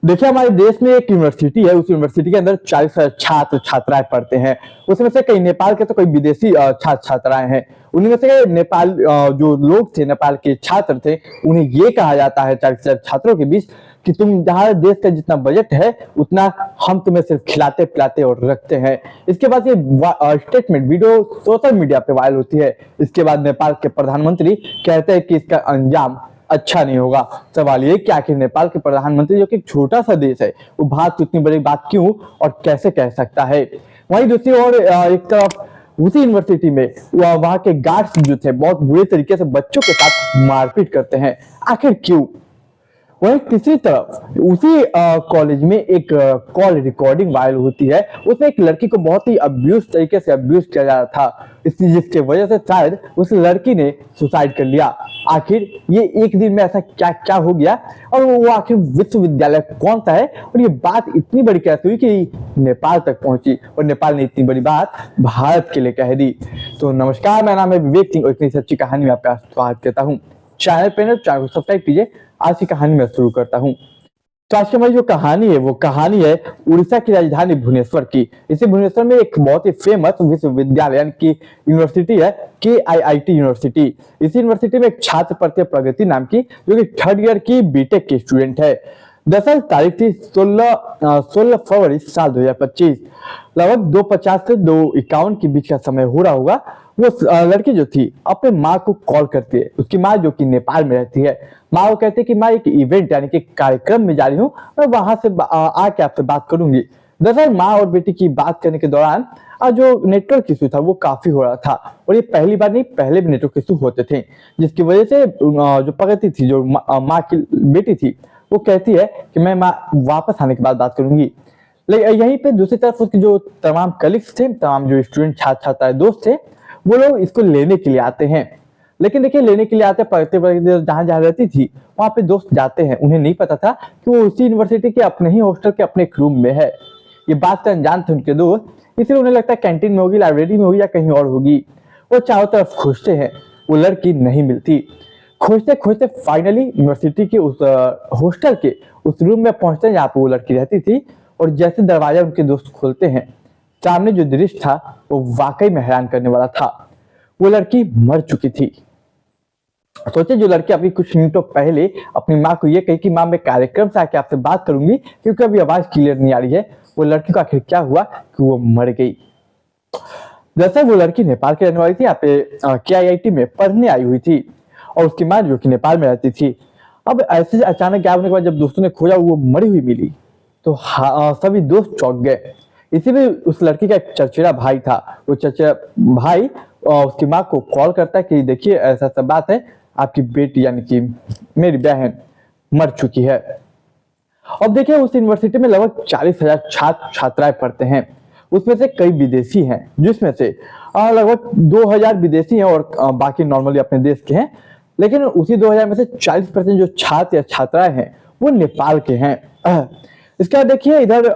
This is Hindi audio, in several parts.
देखिए, हमारे देश में एक यूनिवर्सिटी है, उस यूनिवर्सिटी के अंदर 40 छात्र छात्राएं पढ़ते हैं। उसमें से कई नेपाल के तो कई विदेशी छात्र छात्राएं हैं। उनमें से नेपाल जो लोग थे, नेपाल के छात्र थे, उन्हें ये कहा जाता है 40,000 छात्रों के बीच कि तुम जहाँ देश का जितना बजट है उतना हम तुम्हें सिर्फ खिलाते पिलाते और रखते हैं। इसके बाद ये स्टेटमेंट वीडियो सोशल मीडिया पे वायरल होती है। इसके बाद नेपाल के प्रधानमंत्री कहते हैं कि इसका अंजाम अच्छा नहीं होगा। सवाल ये कि आखिर नेपाल के प्रधानमंत्री, जो कि एक छोटा सा देश है, वो भारत को इतनी बड़ी बात क्यों और कैसे कह सकता है। वहीं दूसरी ओर एक तरफ उसी यूनिवर्सिटी में वहां के गार्ड्स जो थे बहुत बुरे तरीके से बच्चों के साथ मारपीट करते हैं। आखिर क्यों। वहीं तीसरी तरफ उसी कॉलेज में एक कॉल रिकॉर्डिंग वायरल होती है। उसमें एक लड़की को बहुत ही अब्यूज तरीके से अब्यूज किया जा रहा था, इसलिए जिसके वजह से शायद उस लड़की ने सुसाइड कर लिया। आखिर ये एक दिन में ऐसा क्या क्या हो गया और वो आखिर विश्वविद्यालय कौन सा है और ये बात इतनी बड़ी कैसे हुई कि नेपाल तक पहुंची और नेपाल ने इतनी बड़ी बात भारत के लिए कह दी। तो नमस्कार, मेरा नाम है विवेक सिंह और इतनी सच्ची कहानी में आपका स्वागत करता हूँ। चैनल को सब्सक्राइब कीजिए। आज की कहानी में शुरू करता हूँ। तो आज की हमारी जो कहानी है वो कहानी है उड़ीसा की राजधानी भुवनेश्वर की। इसी भुवनेश्वर में एक बहुत ही फेमस विश्वविद्यालय यानी कि यूनिवर्सिटी है, KIIT यूनिवर्सिटी। इसी यूनिवर्सिटी में एक छात्र पढ़ते प्रगति नाम की, जो कि 3rd ईयर की बीटेक की स्टूडेंट है। दरअसल तारीख थी 16 फरवरी साल 2025। लगभग 2:50 से 2:51 के बीच का समय हो रहा होगा। वो लड़की जो थी अपने माँ को कॉल करती है। उसकी माँ जो कि नेपाल में रहती है, माँ को कहती है कि माँ एक इवेंट यानी कि कार्यक्रम में जा रही हूँ, मैं वहां से आके आपसे बात करूंगी। दरअसल माँ और बेटी की बात करने के दौरान जो नेटवर्क इशू था वो काफी हो रहा था और ये पहली बार नहीं, पहले भी नेटवर्क इशू होते थे, जिसकी वजह से जो प्रगति थी, जो माँ की बेटी थी, वो कहती है कि मैं माँ वापस आने के बाद बात करूंगी। लेकिन यहीं पे दूसरी तरफ उसके जो तमाम कलीग्स थे, तमाम जो स्टूडेंट छात्र छात्राएं दोस्त थे, वो लोग इसको लेने के लिए आते हैं। लेकिन देखिए, लेने के लिए आते पढ़ते पढ़ते जहां जहां रहती थी वहां पे दोस्त जाते हैं। उन्हें नहीं पता था कि वो उसी यूनिवर्सिटी के अपने ही हॉस्टल के अपने एक रूम में है। ये बात से अनजान थे उनके दोस्त, इसलिए उन्हें लगता है कैंटीन में होगी, लाइब्रेरी में होगी या कहीं और होगी। वो चारों तरफ खोजते हैं, वो लड़की नहीं मिलती। खोजते खोजते फाइनली यूनिवर्सिटी के उस हॉस्टल के उस रूम में पहुंचते हैं जहाँ पे वो लड़की रहती थी। और जैसे दरवाजा उनके दोस्त खोलते हैं, सामने जो दृश्य था वो वाकई में हैरान करने वाला था। वो लड़की मर चुकी थी। सोचे, जो लड़की अभी कुछ मिनटों पहले अपनी माँ को ये कही कि माँ मैं कार्यक्रम से आके आपसे बात करूंगी क्योंकि अभी आवाज क्लियर नहीं आ रही है, वो लड़की को आखिर क्या हुआ कि वो मर गई। दरअसल वो लड़की नेपाल की रहने वाली थी, यहाँ पे KIIT में पढ़ने आई हुई थी और उसकी माँ जो कि नेपाल में रहती थी। अब ऐसे अचानक गायब होने के बाद जब दोस्तों ने खोजा वो मरी हुई मिली तो सभी दोस्त चौंक गए। इसी में उस लड़की का एक चचेरा भाई था। वो चचेरा भाई उसकी माँ को कॉल करता है कि देखिए ऐसा सब बात है, आपकी बेटी यानी कि मेरी बहन मर चुकी है। अब देखिए, उस यूनिवर्सिटी में लगभग 40,000 छात्र छात्राएं पढ़ते हैं। उसमें से कई विदेशी हैं, जिसमें से लगभग 2,000 विदेशी हैं और बाकी नॉर्मली अपने देश के हैं। लेकिन उसी 2,000 में से 40% जो छात्र या छात्राएं हैं वो नेपाल के हैं। इसके बाद देखिए, इधर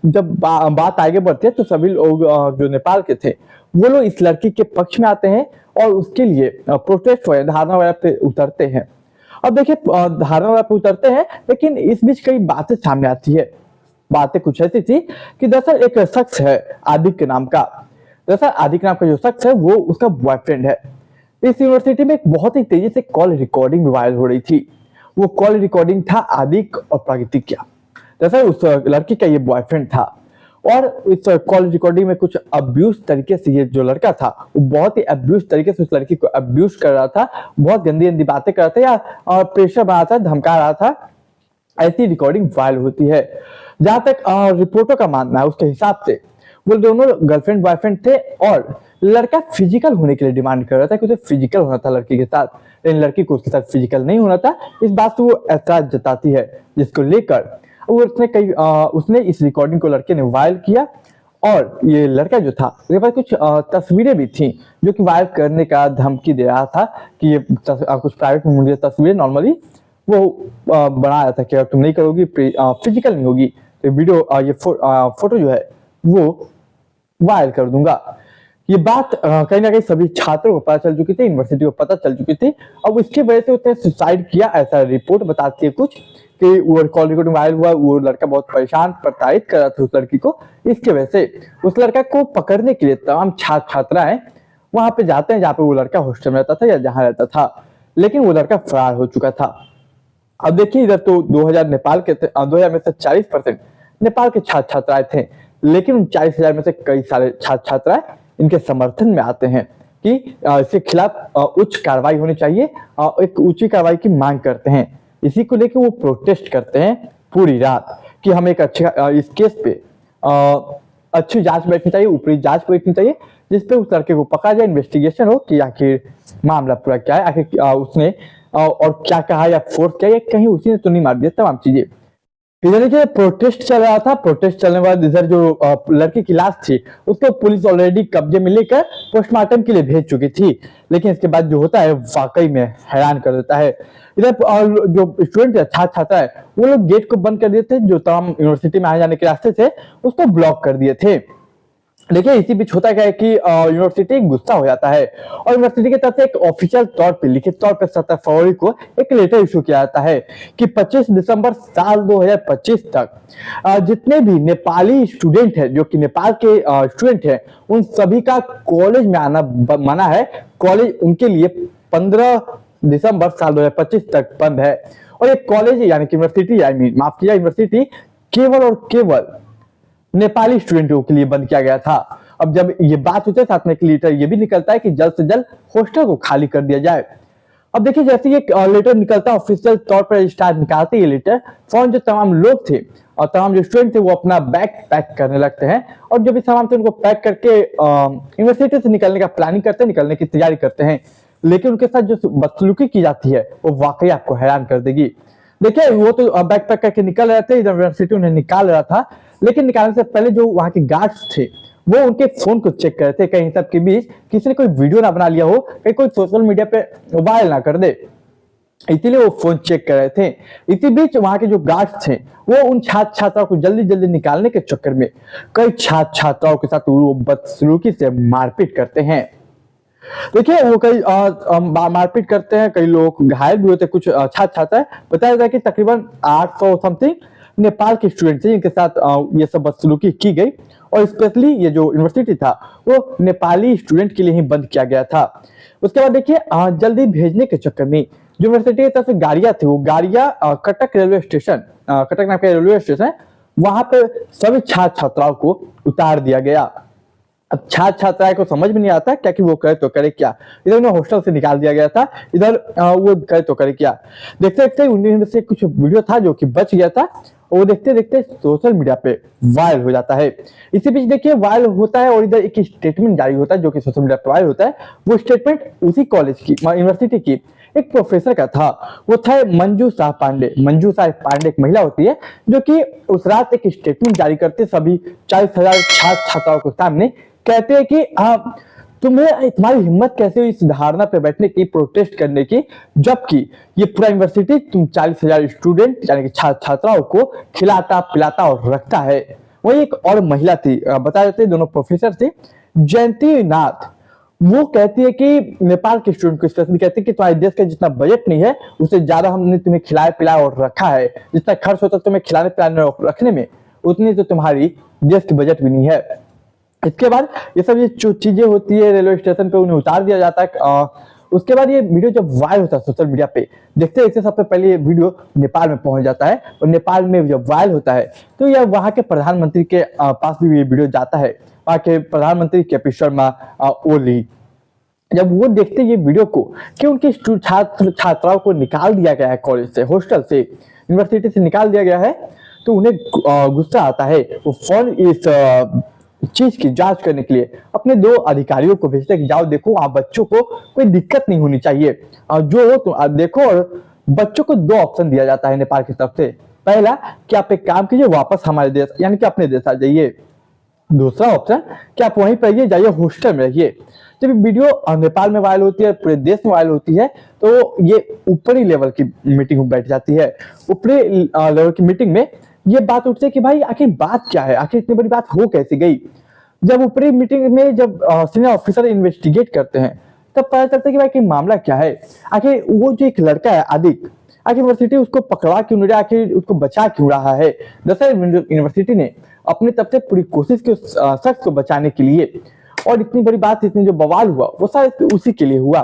जब बात आगे बढ़ती है तो सभी लोग जो नेपाल के थे वो लोग इस लड़की के पक्ष में आते हैं और उसके लिए प्रोटेस्ट वगैरह धारणा वगैरह पे उतरते हैं। अब देखिए, धारणा वगैरह पे उतरते हैं, लेकिन इस बीच कई बातें सामने आती है। बातें कुछ ऐसी थी कि दरअसल एक शख्स है आदित्य नाम का। दरअसल आदित्य नाम का जो शख्स है वो उसका बॉयफ्रेंड है। इस यूनिवर्सिटी में एक बहुत ही तेजी से कॉल रिकॉर्डिंग वायरल हो रही थी। वो कॉल रिकॉर्डिंग था आदित्य और प्राकृतिक का। दरअसल उस लड़की का ये बॉयफ्रेंड था और इस कॉल रिकॉर्डिंग में कुछ अब्यूज तरीके से ये जो लड़का था वो बहुत ही अब्यूज तरीके से उस लड़की को अब्यूज कर रहा था, बहुत गंदी गंदी बातें कर रहा था या प्रेशर बना था, धमका रहा था। ऐसी रिकॉर्डिंग वायरल होती है। जहां तक रिपोर्टों का मानना है, उसके हिसाब से वो दोनों गर्लफ्रेंड बॉयफ्रेंड थे और लड़का फिजिकल होने के लिए डिमांड कर रहा था कि उसे फिजिकल होना था लड़की के साथ, लेकिन लड़की को उसके साथ फिजिकल नहीं होना था। इस बात से वो ऐतराज जताती है, जिसको लेकर उसने इस रिकॉर्डिंग को लड़के ने वायरल किया। और ये लड़का जो था उसके पास कुछ तस्वीरें भी थी जो कि वायरल करने का धमकी दे रहा था कि ये कुछ प्राइवेट में मुझे तस्वीरें नॉर्मली वो बना रहा था कि अगर तुम नहीं करोगी, फिजिकल नहीं होगी, तो वीडियो ये फोटो जो है वो वायरल कर दूंगा। ये बात कहीं ना कहीं सभी छात्रों को पता चल चुकी थी, यूनिवर्सिटी को पता चल चुकी थी। अब इसकी वजह से उसने सुसाइड किया, ऐसा रिपोर्ट बताती है कुछ कि वो कॉल रिकॉर्डिंग वायरल हुआ, वो लड़का बहुत परेशान प्रताड़ित कर रहा था उस लड़की को। इसकी वजह से उस लड़का को पकड़ने के लिए तमाम छात्र छात्राएं वहां पे जाते हैं जहाँ पे वो लड़का हॉस्टल में रहता था या जहाँ रहता था, लेकिन वो लड़का फरार हो चुका था। अब देखिए इधर तो 2000 नेपाल के 2000 में से 40% नेपाल के छात्र छात्राएं थे, लेकिन उन 40,000 में से कई सारे छात्र छात्राएं इनके समर्थन में आते हैं कि इसके खिलाफ उच्च कार्रवाई होनी चाहिए, एक ऊंची कार्रवाई की मांग करते हैं। इसी को लेकर वो प्रोटेस्ट करते हैं पूरी रात कि हमें एक अच्छा इस केस पे अच्छी जांच बैठनी चाहिए, ऊपरी जांच बैठनी चाहिए, जिसपे उस लड़के को पकड़ा जाए, इन्वेस्टिगेशन हो कि आखिर मामला पूरा क्या है, आखिर उसने और क्या कहा या फोर्स किया या कहीं उसी ने तो नहीं मार दिया, तमाम चीजें। इधर देखिए प्रोटेस्ट चल रहा था। प्रोटेस्ट चलने के बाद इधर जो लड़की की लाश थी उसको पुलिस ऑलरेडी कब्जे में लेकर पोस्टमार्टम के लिए भेज चुकी थी, लेकिन इसके बाद जो होता है वाकई में हैरान कर देता है। इधर जो स्टूडेंट है, छात्र छात्रा है, वो लोग गेट को बंद कर दिए थे, जो तमाम यूनिवर्सिटी में आने जाने के रास्ते थे उसको ब्लॉक कर दिए थे। देखिए इसी बीच होता क्या है कि यूनिवर्सिटी गुस्सा हो जाता है और यूनिवर्सिटी की तरफ से एक ऑफिशियल तौर पे लिखित तौर पे 17 फरवरी को एक लेटर इशू किया जाता है कि 25 दिसंबर साल 2025 तक जितने भी नेपाली स्टूडेंट हैं, जो कि नेपाल के स्टूडेंट हैं, उन सभी का कॉलेज में आना मना है। कॉलेज उनके लिए 15 दिसंबर साल 2025 तक बंद है। और ये कॉलेज यानी कि यूनिवर्सिटी माफ किया, यूनिवर्सिटी केवल और केवल नेपाली स्टूडेंटों के लिए बंद किया गया था। अब जब ये बात होती है साथ में एक लेटर ये भी निकलता है कि जल्द से जल्द हॉस्टल को खाली कर दिया जाए। अब देखिए जैसे ये लेटर निकलता है, ऑफिशियल तौर पर रजिस्ट्रार निकालते ये लेटर, फौरन जो तमाम लोग थे और तमाम जो स्टूडेंट थे वो अपना बैग पैक करने लगते हैं और जो भी सामान थे उनको पैक करके यूनिवर्सिटी से निकलने का प्लानिंग करते हैं, निकलने की तैयारी करते हैं। लेकिन उनके साथ जो बदसलूकी की जाती है वो वाकई आपको हैरान कर देगी। देखिए वो तो बैग पैक करके निकल रहे थे, इधर यूनिवर्सिटी उन्हें निकाल रहा था, लेकिन निकालने से पहले जो वहां के गार्ड्स थे वो उनके फोन को चेक कर रहे थे, कहीं सब के बीच किसी ने कोई वीडियो ना बना लिया हो, कहीं कोई सोशल मीडिया पे वायरल ना कर दे, इसीलिए वो फोन चेक कर रहे थे। इसी बीच वहां के जो गार्ड्स थे वो उन छात्र छात्राओं को जल्दी जल्दी निकालने के चक्कर में कई छात्र छात्राओं के साथ वो बदसलूकी से मारपीट करते हैं। देखिए वो कई मारपीट करते हैं, कई लोग घायल भी होते हैं, कुछ छात्र छात्रा बताया जाए कि तकरीबन 800 समथिंग नेपाल के स्टूडेंट थे जिनके साथ ये सब बदसलूकी की गई और स्पेशली ये जो यूनिवर्सिटी था वो नेपाली स्टूडेंट के लिए ही बंद किया गया था। उसके बाद देखिए जल्दी भेजने के चक्कर में जो यूनिवर्सिटी की तरफ से गाड़ियां थी, वो गाड़ियां कटक रेलवे स्टेशन, कटक नाम का रेलवे स्टेशन है, वहां पे सभी छात्र छात्राओं को उतार दिया गया। अब छात्र छात्राएं को समझ में नहीं आता क्या कि वो करे तो करे क्या। इधर उन्हें हॉस्टल से निकाल दिया गया था, इधर वो करे तो करे क्या। देखते देखते उन्हीं में से कुछ वीडियो था जो कि बच गया था, वो देखते देखते सोशल मीडिया पे वायरल हो जाता है। इसी बीच देखिए वायरल होता है और इधर एक स्टेटमेंट जारी होता है जो कि सोशल मीडिया पे वायरल होता है। वो स्टेटमेंट उसी कॉलेज की यूनिवर्सिटी की एक प्रोफेसर का था, वो था मंजू शाह पांडे। मंजू शाह पांडे एक महिला होती है जो कि उस रात एक स्टेटमेंट जारी करते सभी 40,000 छात्र छात्राओं के सामने, कहते हैं कि तुम्हारी हिम्मत कैसे हुई इस धारणा पे बैठने की, प्रोटेस्ट करने की, जबकि ये पूरा यूनिवर्सिटी तुम 40,000 स्टूडेंट यानी कि छात्र छात्राओं को खिलाता पिलाता और रखता है। वही एक और महिला थी, बताया जाता है दोनों प्रोफेसर थे, जयंती नाथ। वो कहती है कि नेपाल के स्टूडेंट को स्पेशली कहती है कि तुम्हारे देश का जितना बजट नहीं है उससे ज्यादा हमने तुम्हें खिलाया पिलाया और रखा है, जितना खर्च होता है तुम्हें खिलाने पिलाने और रखने में उतनी तो तुम्हारी देश की बजट भी नहीं है। इसके बाद ये सब जो चीजें होती है रेलवे स्टेशन पे उन्हें उतार दिया जाता है। उसके बाद ये वीडियो जब वायरल होता है सोशल मीडिया पे, देखते देखते सबसे पहले ये वीडियो नेपाल में पहुंच जाता है और नेपाल में जब वायरल होता है तो यह वहां के प्रधानमंत्री के पास भी ये वीडियो जाता है। वहां के प्रधानमंत्री केपी शर्मा ओली जब वो देखते ये वीडियो को कि उनके छात्र छात्राओं को निकाल दिया गया है कॉलेज से, हॉस्टल से, यूनिवर्सिटी से निकाल दिया गया है, तो उन्हें गुस्सा आता है। वो फौरन इस चीज की जांच करने के लिए अपने 2 अधिकारियों को भेजते हैं कि जाओ देखो आप बच्चों को कोई दिक्कत नहीं होनी चाहिए, जो हो तुम देखो। और बच्चों को 2 ऑप्शन दिया जाता है नेपाल की तरफ से। पहला कि आप एक काम कीजिए, वापस हमारे देश यानी कि अपने देश आ जाइए। दूसरा ऑप्शन कि आप वहीं पर रहिए, जाइए हॉस्टल में रहिए। जब वीडियो नेपाल में वायरल होती है, पूरे देश में वायरल होती है, तो ये ऊपरी लेवल की मीटिंग बैठ जाती है। ऊपरी लेवल की मीटिंग में ये बात उठती है कि भाई आखिर बात क्या है, आखिर इतनी बड़ी बात हो कैसे गई। जब ऊपरी मीटिंग में जब सीनियर ऑफिसर इन्वेस्टिगेट करते हैं तब पता चलता है कि भाई कि मामला क्या है। आखिर वो जो एक लड़का है आखिर यूनिवर्सिटी उसको पकड़वा क्यों नहीं रहा, आखिर उसको बचा क्यों रहा है। दरअसल यूनिवर्सिटी ने अपनी तरफ से पूरी कोशिश की उस शख्स को बचाने के लिए, और इतनी बड़ी बात, इतनी जो बवाल हुआ वो शायद उसी के लिए हुआ।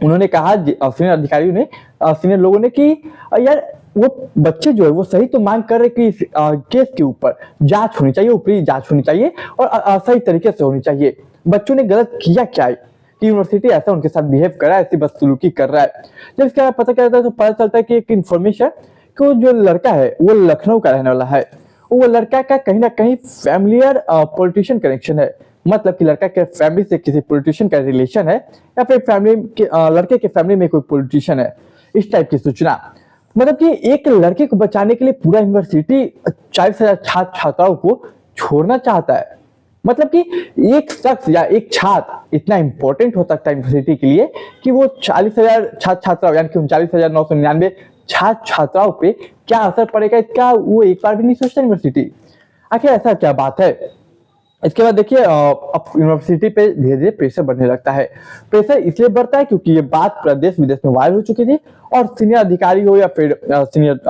उन्होंने कहा, सीनियर अधिकारियों ने, सीनियर लोगों ने, कि यार वो बच्चे जो है वो सही तो मांग कर रहे कि इस केस के ऊपर जांच होनी चाहिए, ऊपरी जांच होनी चाहिए और सही तरीके से होनी चाहिए। बच्चों ने गलत किया क्या है कि यूनिवर्सिटी ऐसा उनके साथ बिहेव कर रहा है, ऐसी बदसलूकी कर रहा है। जब इसके बाद पता चलता है तो पता चलता है कि एक इन्फॉर्मेशन कि वो जो लड़का है वो लखनऊ का रहने वाला है। वो लड़का का कहीं ना कहीं फैमिलियर पॉलिटिशियन कनेक्शन है, मतलब कि लड़का के फैमिली से किसी पॉलिटिशियन का रिलेशन है, या फिर फैमिली के लड़के के फैमिली में कोई पॉलिटिशियन है, इस टाइप की सूचना। मतलब कि एक लड़के को बचाने के लिए पूरा यूनिवर्सिटी 40,000 छात्र छात्राओं को छोड़ना चाहता है। मतलब कि एक शख्स या एक छात्र इतना इंपॉर्टेंट हो सकता है यूनिवर्सिटी के लिए कि वो 40,000 छात्र छात्राओं यानी कि 39,999 छात्र छात्राओं पे क्या असर पड़ेगा इसका वो एक बार भी नहीं सोचता यूनिवर्सिटी। आखिर ऐसा क्या बात है। इसके बाद देखिए, अब यूनिवर्सिटी पे धीरे धीरे प्रेशर बढ़ने लगता है। प्रेशर इसलिए बढ़ता है क्योंकि ये बात पूरा देश विदेश में वायरल हो चुकी थी, और सीनियर अधिकारी हो या फिर सीनियर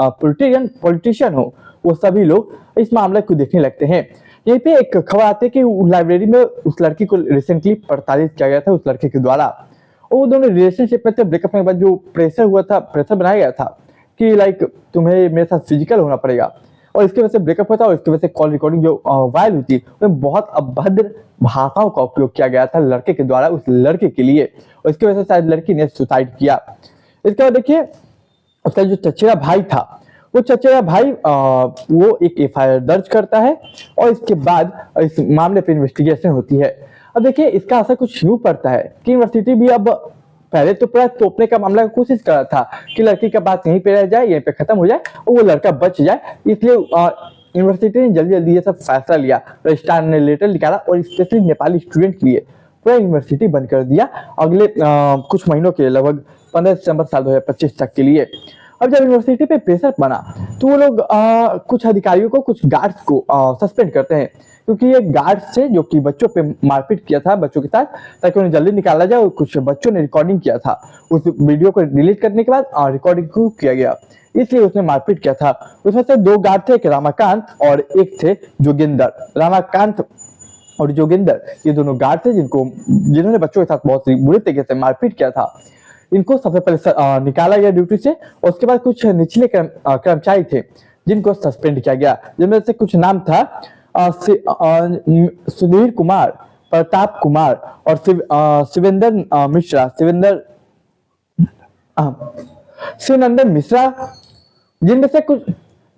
पॉलिटिशियन हो, वो सभी लोग इस मामले को देखने लगते हैं। यहीं पे एक खबर आती है कि लाइब्रेरी में उस लड़की को रिसेंटली प्रताड़ित किया गया था उस लड़के के द्वारा, और वो दोनों रिलेशनशिप में थे। ब्रेकअप के बाद जो प्रेशर हुआ था, प्रेशर बनाया गया था कि लाइक तुम्हें मेरे साथ फिजिकल होना पड़ेगा, और इसकी वजह से ब्रेकअप होता, और इसकी वजह से कॉल रिकॉर्डिंग जो वायरल हुई थी उसमें बहुत अभद्र भाषाओं का उपयोग किया गया था लड़के के द्वारा उस लड़के के लिए, और इसकी वजह से शायद लड़की ने सुसाइड किया। इसके बाद देखिए, उसका जो चचेरा भाई था, वो चचेरा भाई वो एक FIR दर्ज करता है, और इसके बाद इस मामले पे इन्वेस्टिगेशन होती है। अब देखिए, इसका असर कुछ यूं पड़ता है कि यूनिवर्सिटी भी अब पहले तो पूरा तोपने का मामला की कोशिश कर रहा था कि लड़की का बात यहीं पे रह जाए, यहीं पे खत्म हो जाए और वो लड़का बच जाए, इसलिए यूनिवर्सिटी ने जल्दी जल्दी ये सब फैसला लिया। रजिस्ट्रार ने लेटर निकाला और स्पेशली नेपाली स्टूडेंट के लिए पूरा यूनिवर्सिटी बंद कर दिया अगले कुछ महीनों के, लगभग 15 दिसंबर साल 2025 तक के लिए। अब जब यूनिवर्सिटी पे प्रेशर बना तो वो लोग कुछ अधिकारियों को, कुछ गार्ड्स को सस्पेंड करते हैं, क्योंकि ये गार्ड्स थे जो कि बच्चों पे मारपीट किया था बच्चों के साथ, ताकि उन्हें जल्दी निकाला जाए। और कुछ बच्चों ने रिकॉर्डिंग किया था, उस वीडियो को डिलीट करने के बाद रिकॉर्डिंग को किया गया, इसलिए उसने मारपीट किया था। उसमें से 2 गार्ड थे, एक रामाकांत और एक थे जोगिंदर। रामाकांत और जोगिंदर ये दोनों गार्ड थे जिन्होंने बच्चों के साथ बहुत बुरे तरीके से मारपीट किया था। इनको सबसे पहले निकाला गया ड्यूटी से, और उसके बाद कुछ निचले कर्मचारी थे जिनको सस्पेंड किया गया, जिनमें से कुछ नाम था सुधीर कुमार, प्रताप कुमार और शिवेंद्र मिश्रा, शिवनंदन मिश्रा। जिनमें से कुछ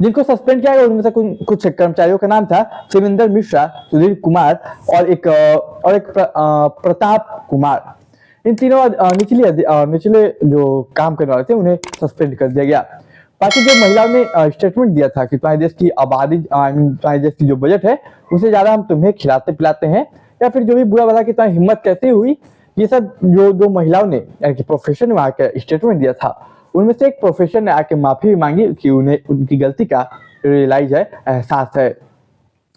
जिनको सस्पेंड किया गया उनमें से कुछ कर्मचारियों का नाम था शिवेंद्र मिश्रा, सुधीर कुमार और एक प्रताप कुमार। इन तीनों निचले जो काम करने वाले थे उन्हें सस्पेंड कर दिया गया। बाकी जो महिलाओं ने स्टेटमेंट दिया था कि तुम्हारे देश की आबादी, तुम्हारे देश की जो बजट है उससे ज्यादा हम तुम्हें खिलाते पिलाते हैं, या फिर जो भी बुरा भला कि तुम्हारी हिम्मत कैसे हुई, ये सब जो 2 महिलाओं ने यानी कि प्रोफेशन में आकर स्टेटमेंट दिया था, उनमें से एक प्रोफेशन ने आके माफी भी मांगी कि उन्हें उनकी गलती का रियलाइज है, एहसास है।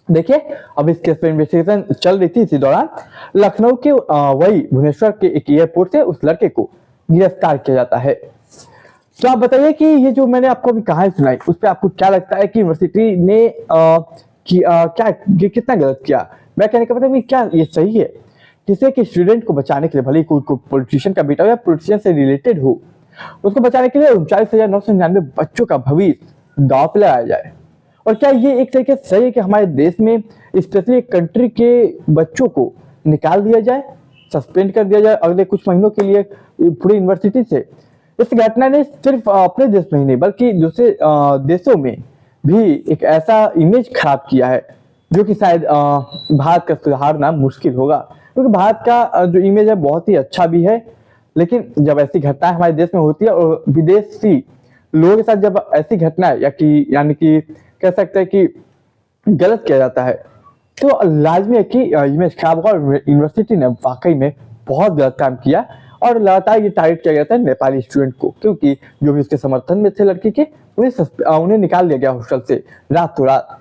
देखिए, अब इस केस पे इन्वेस्टिगेशन चल रही थी। इसी दौरान लखनऊ के वही भुवनेश्वर के एक एयरपोर्ट से उस लड़के को गिरफ्तार किया जाता है। तो आप बताइए कि ये जो मैंने आपको अभी कहानी सुनाई उस पर आपको क्या लगता है कि यूनिवर्सिटी ने कितना गलत किया। मैं कहने का मतलब क्या ये सही है किसी के स्टूडेंट को बचाने के लिए, भले ही कोई पॉलिटिशियन का बेटा हो या पॉलिटिशियन से रिलेटेड हो, उसको बचाने के लिए 39,999 बच्चों का भविष्य दांव पे लगाया जाए। और क्या ये एक तरीके से सही है कि हमारे देश में स्पेशली कंट्री के बच्चों को निकाल दिया जाए, सस्पेंड कर दिया जाए अगले कुछ महीनों के लिए पूरी यूनिवर्सिटी से। इस घटना ने सिर्फ अपने देश में ही नहीं बल्कि दूसरे देशों में भी एक ऐसा इमेज खराब किया है जो कि शायद भारत का सुधारना मुश्किल होगा, क्योंकि भारत का जो इमेज है बहुत ही अच्छा भी है, लेकिन जब ऐसी घटनाएं हमारे देश में होती है और विदेशी लोगों के साथ जब ऐसी घटनाएं यानी कि कह सकते हैं कि गलत किया जाता है, तो लाजमी है कि इमेज खराब होगा। और यूनिवर्सिटी ने वाकई में बहुत गलत काम किया और लगातार ये टारगेट किया गया था नेपाली स्टूडेंट को, क्योंकि जो भी उसके समर्थन में थे लड़की के उन्हें निकाल दिया गया हॉस्टल से रातों रात।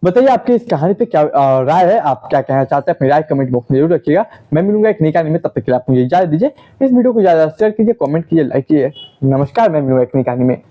बताइए आपकी इस कहानी पे क्या राय है, आप क्या कहना चाहते हैं, अपनी राय कमेंट बॉक्स में जरूर रखिएगा। मैं मिलूंगा एक नई कहानी में, तब तक के लिए आप मुझे इजाजत दीजिए। इस वीडियो को ज्यादा शेयर कीजिए, कमेंट कीजिए, लाइक कीजिए। नमस्कार, मैं मिलूंगा एक नई कहानी में।